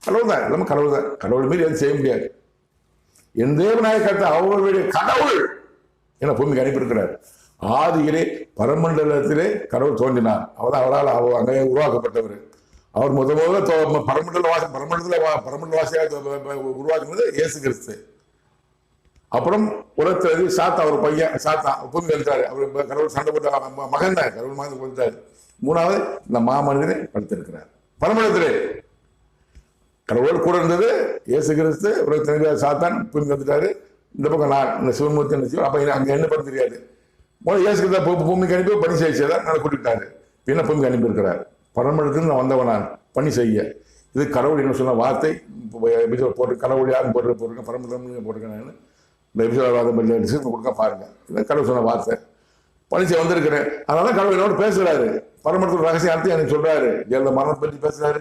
கடவுள் தான், எல்லாமே கடவுள் தான். கடவுள் மீறி எதுவும் செய்ய முடியாது. என் தேவனாய கர்த்தர் அவர்களுடைய கடவுள் என பூமிக்கு அனுப்பியிருக்கிறார். ஆதியிலே பரமண்டலத்திலே கடவுள் தோன்றினார். அவரால் அங்கே உருவாக்கப்பட்டவர். அவர் முதல்ல பரமண்டல வாசியாக உருவாக்குனது இயேசு கிறிஸ்து. அப்புறம் உலகத்தில் சாத்தா ஒரு பையன், சாத்தா பூமி எழுத்தாரு. அவர் கடவுள் சண்டை போட்ட மகன் தான், கடவுள் மகன் கொடுத்தாரு. மூணாவது இந்த மாமனிதனை படுத்திருக்கிறார் பரமண்டலத்திலே. கடவுள் கூட இருந்தது இயேசு கிறிஸ்து. உலகத்தின் சாத்தான் பூமி வந்துட்டாரு. இந்த பக்கம் நான் இந்த சிவன்மூர்த்தி என்ன செய்வோம். அப்ப அங்க என்ன பண்ண தெரியாது. முதல்ல இயேசு கிறிஸ்து பூமிக்கு அனுப்பி பணி செய்யதான் நான் கூட்டிட்டாரு. பின்ன பூமிக்கு அனுப்பி இருக்கிறார். பரமண்டலத்தில் நான் வந்தவன், நான் பணி செய்ய. இது கடவுள் என்ன சொன்ன வார்த்தை போட்டு, கடவுள் யாரும் போட்டிருக்கேன், பரமண்டலம் போட்டிருக்கேன். இந்த எபிசோட் கொடுக்க பாருங்க. இது கடவுள் சொன்ன வார்த்தை. பணி செய்ய வந்திருக்கிறேன். அதனால கடவுள் என்னோட பேசுறாரு. பரமண்டலத்தில் ரகசியம் அர்த்தம் எனக்கு சொல்றாரு. மரணத்தை பற்றி பேசுறாரு.